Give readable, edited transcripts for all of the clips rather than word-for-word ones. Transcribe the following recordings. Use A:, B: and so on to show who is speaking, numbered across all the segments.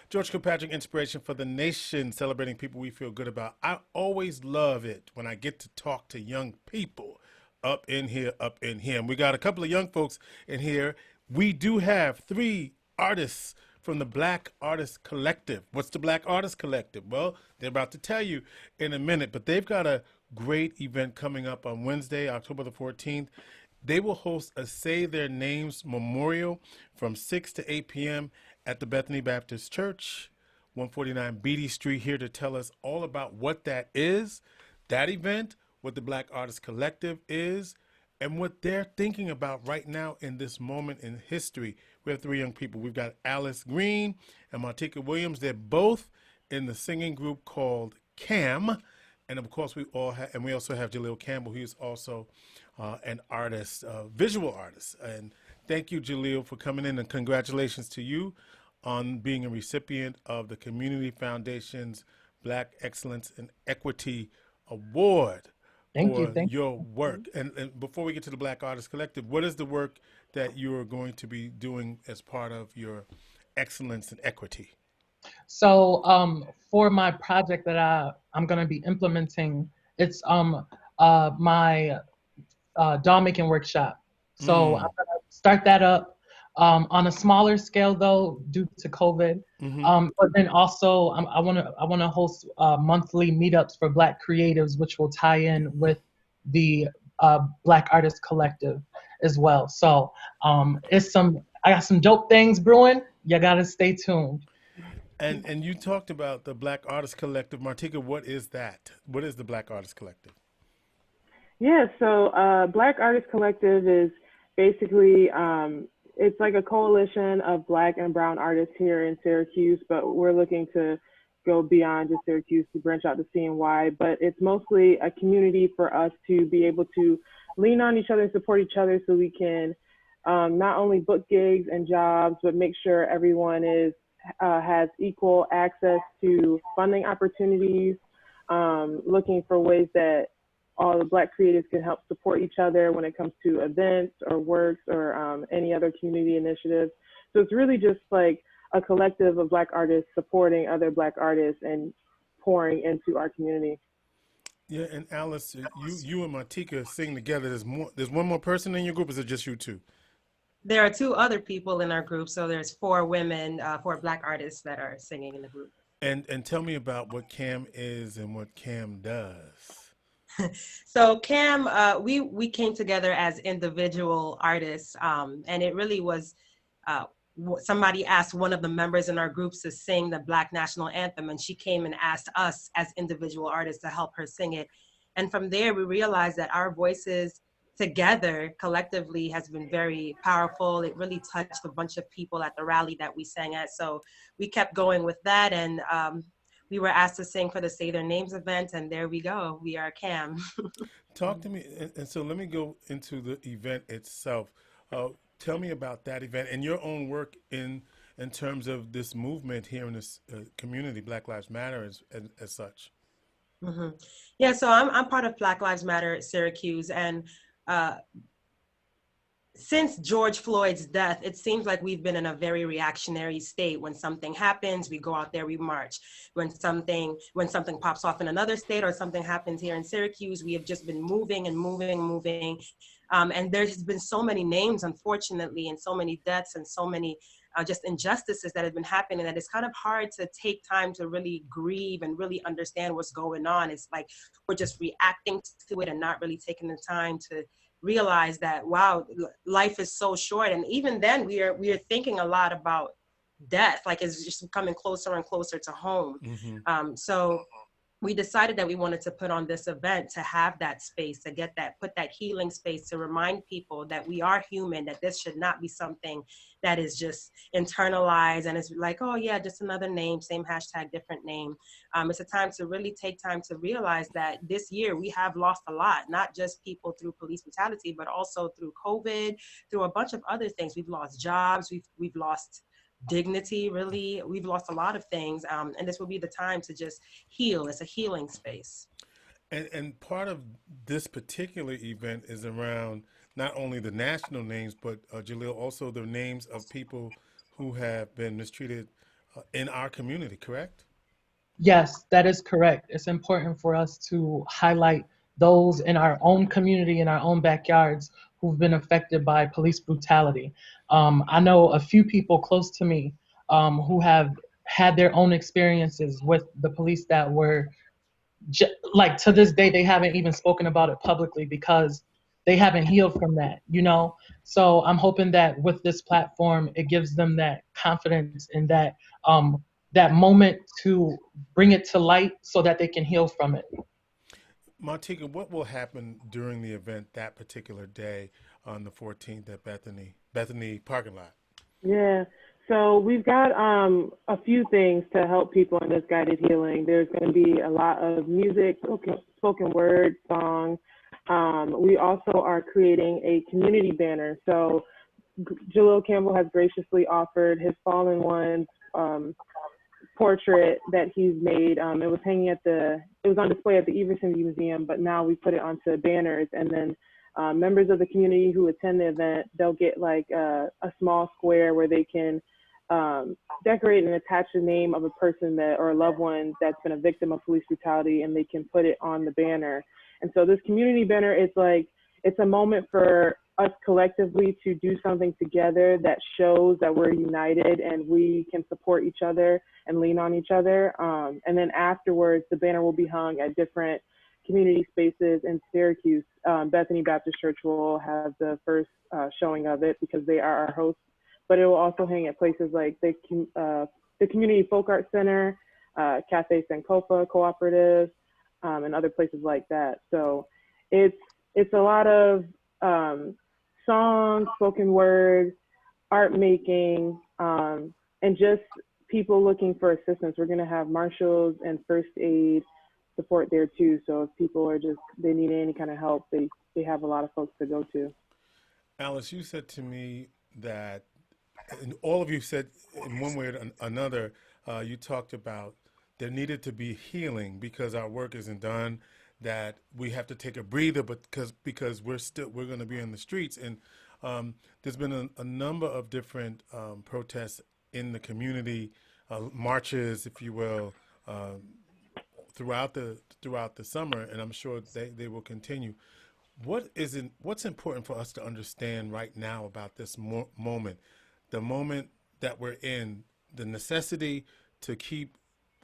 A: George Kilpatrick, inspiration for the nation, celebrating people we feel good about. I always love it when I get to talk to young people up in here, up in here. And we got a couple of young folks in here. We do have three artists from the Black Artist Collective. What's the Black Artist Collective? Well, they're about to tell you in a minute, but they've got a great event coming up on Wednesday, October the 14th. They will host a Say Their Names memorial from 6 to 8 p.m. at the Bethany Baptist Church, 149 Beatty Street, here to tell us all about what that is, that event, what the Black Artist Collective is, and what they're thinking about right now in this moment in history. We have three young people. We've got Alice Green and Martika Williams. They're both in the singing group called CAM. And of course, we also have Jaleel Campbell, who is also an artist, visual artist. And thank you, Jaleel, for coming in, and congratulations to you on being a recipient of the Community Foundation's Black Excellence and Equity Award
B: Thank you.
A: for
B: Thank
A: your
B: you.
A: work. And before we get to the Black Artist Collective, what is the work that you are going to be doing as part of your excellence and equity?
B: So, for my project that I'm gonna be implementing, it's my doll making workshop. So I'm
A: Mm.
B: gonna start that up on a smaller scale though, due to COVID.
A: Mm-hmm.
B: But then also I wanna host monthly meetups for Black creatives, which will tie in with the Black Artist Collective as well. So I got some dope things brewing. You gotta stay tuned.
A: And you talked about the Black Artist Collective. Martika, what is that? What is the Black Artist Collective?
C: Yeah, so Black Artist Collective is basically it's like a coalition of Black and Brown artists here in Syracuse, but we're looking to go beyond just Syracuse to branch out to CNY. But it's mostly a community for us to be able to lean on each other and support each other, so we can not only book gigs and jobs, but make sure everyone is has equal access to funding opportunities, looking for ways that all the Black creatives can help support each other when it comes to events or works or any other community initiatives. So it's really just like a collective of Black artists supporting other Black artists and pouring into our community.
A: Yeah, and Alice, you and Martika sing together. There's one more person in your group. Or is it just you two?
D: There are two other people in our group, so there's four women, four Black artists that are singing in the group.
A: And tell me about what CAM is and what CAM does.
D: So Cam, we came together as individual artists, and it really was. Somebody asked one of the members in our groups to sing the Black National Anthem, and she came and asked us as individual artists to help her sing it. And from there, we realized that our voices together collectively has been very powerful. It really touched a bunch of people at the rally that we sang at. So we kept going with that, and we were asked to sing for the Say Their Names event, and there we go. We are CAM.
A: Talk to me, and so let me go into the event itself. Tell me about that event and your own work in terms of this movement here in this community, Black Lives Matter, as such.
D: hmm Yeah, so I'm part of Black Lives Matter at Syracuse, and uh, since George Floyd's death, it seems like we've been in a very reactionary state. When something happens, we go out there, we march. When something pops off in another state or something happens here in Syracuse, we have just been moving and moving and moving. And there's been so many names, unfortunately, and so many deaths and so many just injustices that have been happening that it's kind of hard to take time to really grieve and really understand what's going on. It's like we're just reacting to it and not really taking the time to realize that, wow, life is so short. And even then we are thinking a lot about death, like it's just coming closer and closer to home.
A: Hmm.
D: So we decided that we wanted to put on this event to have that space, to put that healing space, to remind people that we are human, that this should not be something that is just internalized and it's like, oh yeah, just another name, same hashtag, different name. It's a time to really take time to realize that this year we have lost a lot, not just people through police brutality, but also through COVID, through a bunch of other things. We've lost jobs, we've lost dignity, really. We've lost a lot of things, and this will be the time to just heal. It's a healing space.
A: And part of this particular event is around not only the national names, but Jaleel, also the names of people who have been mistreated in our community, correct?
B: Yes, that is correct. It's important for us to highlight those in our own community, in our own backyards, who've been affected by police brutality. I know a few people close to me who have had their own experiences with the police that were like to this day they haven't even spoken about it publicly because they haven't healed from that, you know. So I'm hoping that with this platform it gives them that confidence and that moment to bring it to light so that they can heal from it.
A: Martika, what will happen during the event that particular day on the 14th at Bethany parking lot?
C: Yeah. So we've got a few things to help people in this guided healing. There's going to be a lot of music, spoken word, song. We also are creating a community banner. So Jalil Campbell has graciously offered his fallen ones portrait that he's made. It was it was on display at the Everson Museum, but now we put it onto banners, and then members of the community who attend the event, they'll get like a small square where they can decorate and attach the name of a person that or a loved one that's been a victim of police brutality, and they can put it on the banner. And so this community banner is like, it's a moment for us collectively to do something together that shows that we're united and we can support each other and lean on each other. And then afterwards, the banner will be hung at different community spaces in Syracuse. Bethany Baptist Church will have the first showing of it because they are our hosts, but it will also hang at places like the Community Folk Art Center, Cafe Sankofa Cooperative, and other places like that. So it's a lot of songs, spoken word, art making, and just people looking for assistance. We're going to have marshals and first aid support there too. So if people are they need any kind of help, they have a lot of folks to go to.
A: Alice, you said to me that, and all of you said in one way or another, you talked about there needed to be healing because our work isn't done, that we have to take a breather, but because we're going to be in the streets. And there's been a number of different protests in the community, marches, if you will, throughout the summer, and I'm sure they will continue. What's important for us to understand right now about this moment, the moment that we're in, the necessity to keep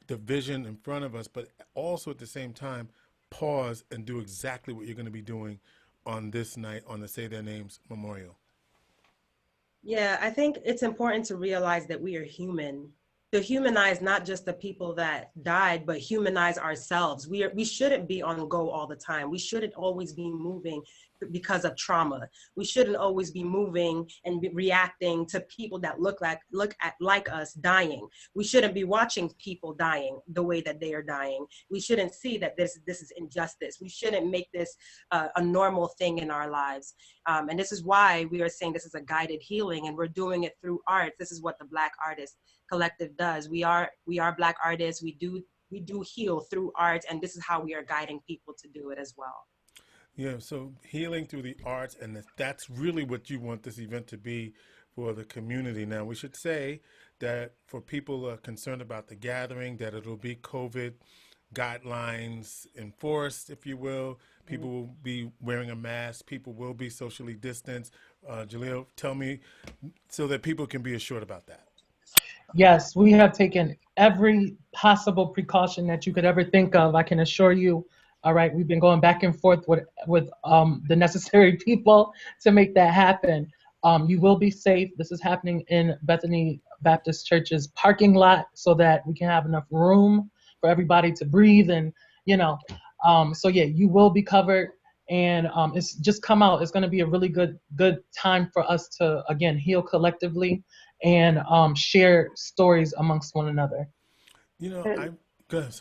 A: the vision in front of us, but also at the same time pause and do exactly what you're going to be doing on this night on the Say Their Names Memorial?
D: Yeah, I think it's important to realize that we are human. To humanize not just the people that died, but humanize ourselves. We shouldn't be on go all the time. We shouldn't always be moving because of trauma. We shouldn't always be moving and reacting to people that look like us dying. We shouldn't be watching people dying the way that they are dying. We shouldn't see that this is injustice. We shouldn't make this a normal thing in our lives. And this is why we are saying this is a guided healing, and we're doing it through art. This is what the Black Artists Collective does. We are Black artists. We do heal through art, and this is how we are guiding people to do it as well.
A: Yeah, so healing through the arts, and that's really what you want this event to be for the community. Now, we should say that for people concerned about the gathering, that it'll be COVID guidelines enforced, if you will. People will be wearing a mask. People will be socially distanced. Jalil, tell me so that people can be assured about that.
B: Yes, we have taken every possible precaution that you could ever think of. I can assure you. All right, we've been going back and forth with the necessary people to make that happen. You will be safe. This is happening in Bethany Baptist Church's parking lot so that we can have enough room for everybody to breathe and, you know. So yeah, you will be covered, and it's just come out. It's going to be a really good time for us to again heal collectively and share stories amongst one another.
A: You know,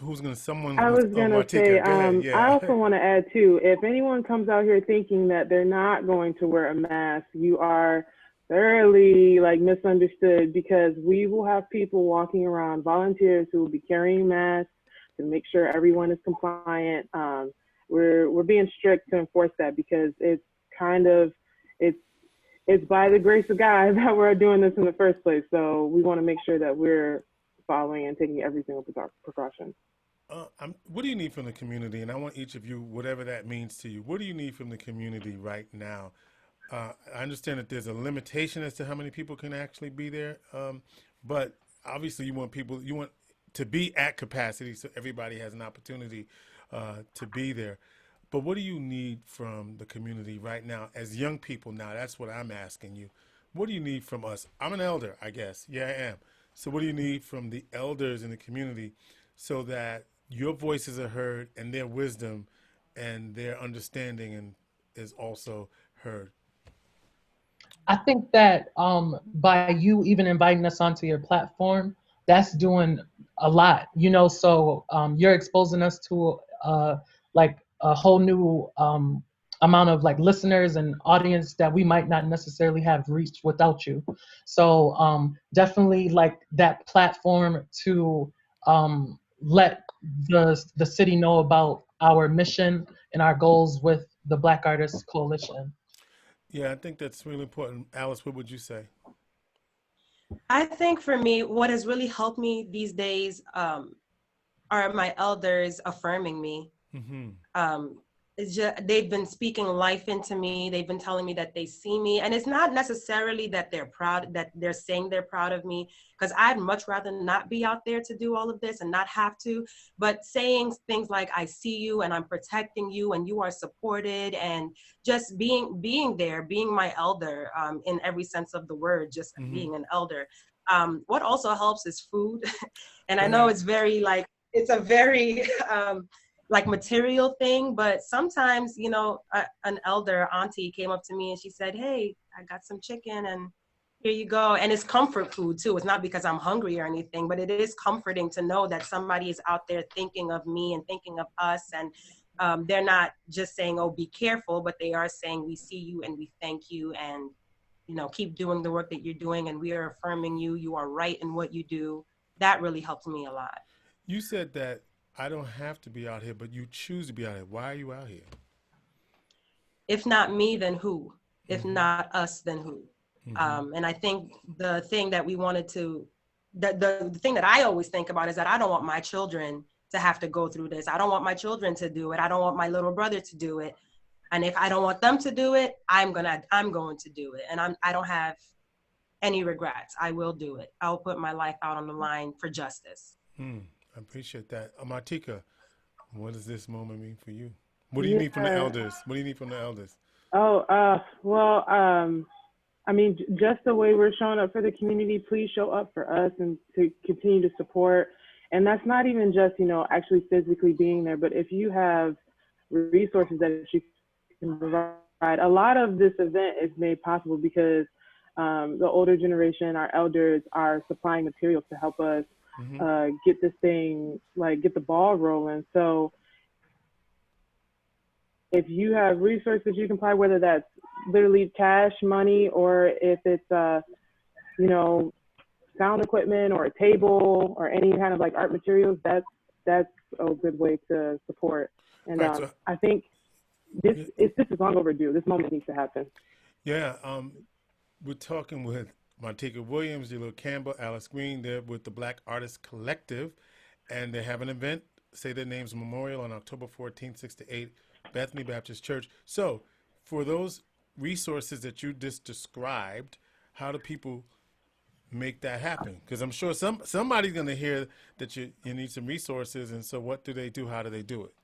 A: who's going to, someone,
C: I was going to say,
A: go ahead, yeah.
C: I also want to add too, if anyone comes out here thinking that they're not going to wear a mask, you are thoroughly misunderstood, because we will have people walking around, volunteers who will be carrying masks to make sure everyone is compliant. We're being strict to enforce that because it's by the grace of God that we're doing this in the first place. So we want to make sure that we're following and taking every single precaution.
A: What do you need from the community? And I want each of you, whatever that means to you, what do you need from the community right now? I understand that there's a limitation as to how many people can actually be there, but obviously you want to be at capacity so everybody has an opportunity to be there. But what do you need from the community right now as young people now? That's what I'm asking you. What do you need from us? I'm an elder, I guess. Yeah, I am. So what do you need from the elders in the community so that your voices are heard and their wisdom and their understanding is also heard?
B: I think that by you even inviting us onto your platform, that's doing a lot, So you're exposing us to like a whole new amount of like listeners and audience that we might not necessarily have reached without you. So definitely like that platform to let the city know about our mission and our goals with the Black Artists Coalition.
A: Yeah, I think that's really important. Alice, what would you say?
D: I think for me, what has really helped me these days are my elders affirming me.
A: Mm-hmm.
D: It's just, they've been speaking life into me. They've been telling me that they see me. And it's not necessarily that they're proud, that they're saying they're proud of me, because I'd much rather not be out there to do all of this and not have to. But saying things like, I see you and I'm protecting you and you are supported, and just being there, being my elder in every sense of the word, just being an elder. What also helps is food. And I know it's very like, it's a very like material thing, but sometimes, an elder auntie came up to me and she said, hey, I got some chicken and here you go. And it's comfort food too. It's not because I'm hungry or anything, but it is comforting to know that somebody is out there thinking of me and thinking of us. And they're not just saying, oh, be careful, but they are saying, we see you and we thank you, and, keep doing the work that you're doing. And we are affirming you. You are right in what you do. That really helps me a lot.
A: You said that I don't have to be out here, but you choose to be out here. Why are you out here?
D: If not me, then who? If not us, then who? And I think the thing that we wanted to, the thing that I always think about is that I don't want my children to have to go through this. I don't want my children to do it. I don't want my little brother to do it. And if I don't want them to do it, I'm going to do it. And I don't have any regrets. I will do it. I'll put my life out on the line for justice.
A: I appreciate that. Martika, what does this moment mean for you? What do you need from the elders? What do you need from the elders?
C: Well, I mean, just the way we're showing up for the community, please show up for us and to continue to support. And that's not even just, actually physically being there, but if you have resources that you can provide. A lot of this event is made possible because the older generation, our elders, are supplying materials to help us get this thing, get the ball rolling. So if you have resources you can apply, whether that's literally cash, money, or if it's, sound equipment or a table or any kind of art materials, that's a good way to support. And right, I think this is long overdue. This moment needs to happen.
A: Yeah. We're talking with Martika Williams, Jalil Campbell, Alice Green. They're with the Black Artists Collective, and they have an event, Say Their Names Memorial, on October 14th, 6 to 8, Bethany Baptist Church. So for those resources that you just described, how do people make that happen? Because I'm sure somebody's going to hear that you need some resources, and so what do they do? How do they do it?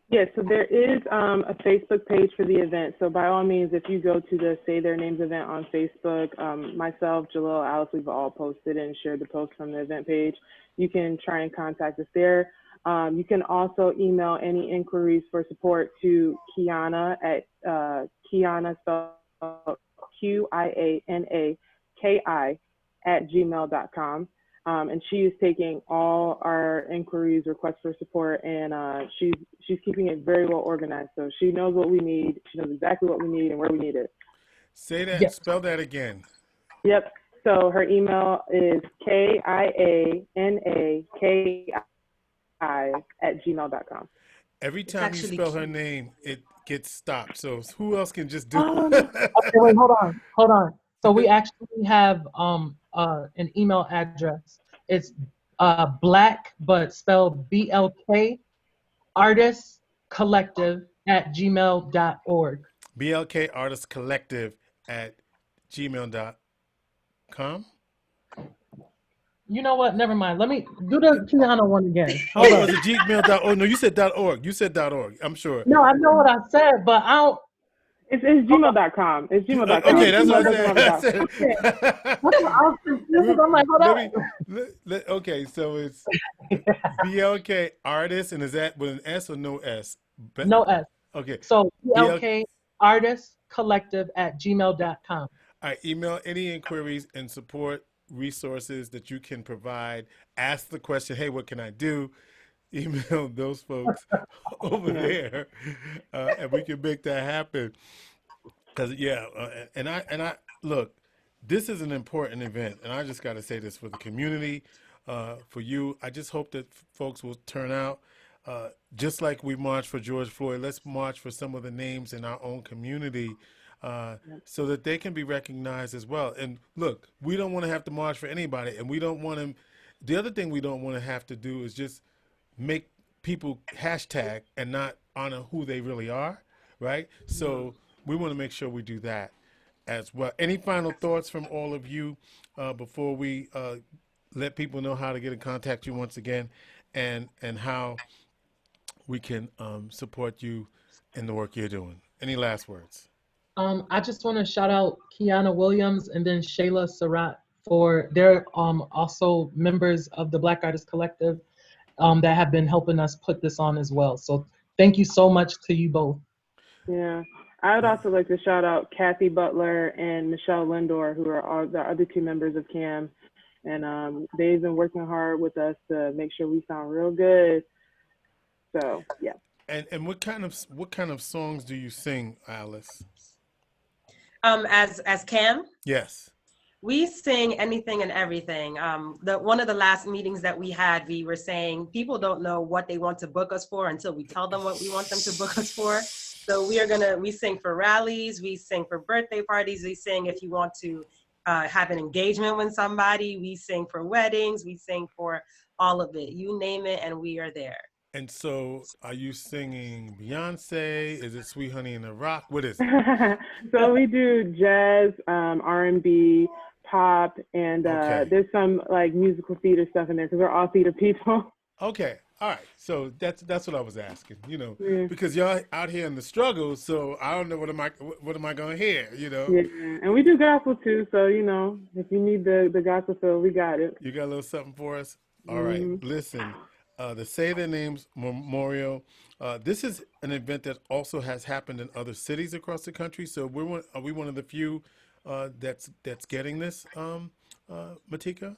C: Yes, so there is a Facebook page for the event. So by all means, if you go to the Say Their Names event on Facebook, myself, Jalil, Alice, we've all posted and shared the post from the event page. You can try and contact us there. You can also email any inquiries for support to Kiana at Kiana, spelled QIANAKI @gmail.com. And she is taking all our inquiries, requests for support, and she's keeping it very well organized. So she knows what we need. She knows exactly what we need and where we need it.
A: Say that. Yep. Spell that again.
C: Yep. So her email is KIANAKI @gmail.com.
A: Every time you spell her name, it gets stopped. So who else can just do
B: it? Okay, wait, hold on. So we actually have an email address. It's black, but spelled BLK, artist collective at gmail.org.
A: BLK Artist Collective at gmail.com.
B: You know what? Never mind. Let me do the Kiana one again. Hold
A: Oh,
B: up.
A: was it Gmail? Oh, no, you said .org. You said .org. I'm sure.
B: No, I know what I said, but I don't.
C: It's
B: Hold up.
C: gmail.com. It's
B: It
A: Okay,
C: gmail.com.
B: is
A: that's
C: It
A: what I
B: gmail.com.
C: doesn't
A: said.
C: have a
A: I
C: dot.
A: said.
B: Okay. That's what I was confused. I'm like, hold
A: let
B: up.
A: me. Okay, so it's BLK Artist, and is that with an S or no S?
B: No S.
A: Okay,
B: So
A: BL.
B: BLK artist collective at gmail.com.
A: I email any inquiries and support resources that you can provide. Ask the question, hey, what can I do? Email those folks over
C: Yeah.
A: there, and we can make that happen. Because yeah, and I look, this is an important event, and I just got to say this for the community, for you. I just hope that folks will turn out, just like we marched for George Floyd. Let's march for some of the names in our own community, so that they can be recognized as well. And look, we don't want to have to march for anybody, and we don't want to. The other thing we don't want to have to do is just make people hashtag and not honor who they really are, right? So we want to make sure we do that as well. Any final thoughts from all of you before we let people know how to get in contact you once again, and how we can support you in the work you're doing? Any last words?
B: I just want to shout out Kiana Williams and then Shayla Surratt for they're also members of the Black Artist Collective that have been helping us put this on as well. So thank you so much to you both.
C: Yeah. I would also like to shout out Kathy Butler and Michelle Lindor, who are all the other two members of CAM. And they've been working hard with us to make sure we sound real good. So, yeah.
A: And what kind of songs do you sing, Alice?
D: As Cam,
A: Yes.
D: we sing anything and everything. The one of the last meetings that we had, we were saying people don't know what they want to book us for until we tell them what we want them to book us for. So we sing for rallies, we sing for birthday parties, we sing if you want to have an engagement with somebody, we sing for weddings, we sing for all of it. You name it, and we are there.
A: And so, are you singing Beyonce? Is it Sweet Honey in the Rock? What is it?
C: So we do jazz, R&B, pop, and
A: Okay.
C: there's some like musical theater stuff in there because we're all theater people.
A: Okay. All right. So that's what I was asking.
C: Yeah.
A: Because y'all out here in the struggle. So I don't know what am I gonna hear.
C: Yeah, and we do gospel too. So if you need the gospel feel, we got it.
A: You got a little something for us. All right.
C: Hmm.
A: Listen. The Say Their Names Memorial. This is an event that also has happened in other cities across the country. So are we one of the few that's getting this, Matika?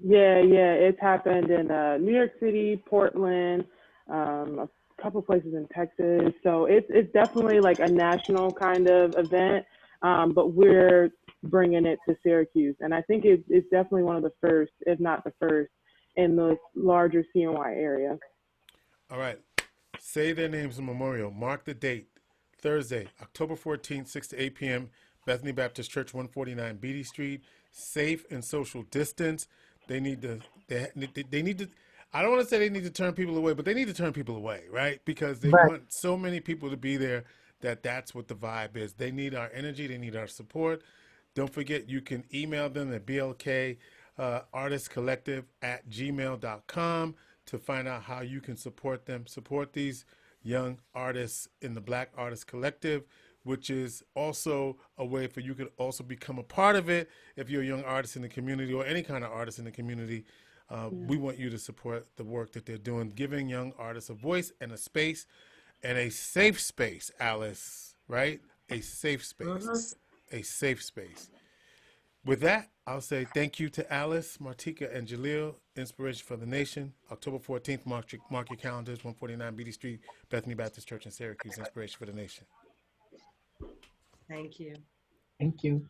C: Yeah, it's happened in New York City, Portland, a couple places in Texas. So it's definitely like a national kind of event, but we're bringing it to Syracuse, and I think it's definitely one of the first, if not the first, in the larger CNY area.
A: All right. Say Their Names Memorial. Mark the date. Thursday, October 14th, 6 to 8 p.m., Bethany Baptist Church, 149 Beatty Street. Safe and social distance. They need to, they need to, I don't want to say they need to turn people away, but they need to turn people away, right? Because they
B: Right.
A: want so many people to be there that's what the vibe is. They need our energy. They need our support. Don't forget, you can email them at BLK Artist Collective at gmail.com to find out how you can support them. Support these young artists in the Black Artist Collective, which is also a way for you to also become a part of it if you're a young artist in the community or any kind of artist in the community. We want you to support the work that they're doing, giving young artists a voice and a space and a safe space, Alice, right? A safe space. A safe space. With that, I'll say thank you to Alice, Martika, and Jaleel, Inspiration for the Nation. October 14th, mark your calendars, 149 Beatty Street, Bethany Baptist Church in Syracuse, Inspiration for the Nation.
D: Thank you.
B: Thank you.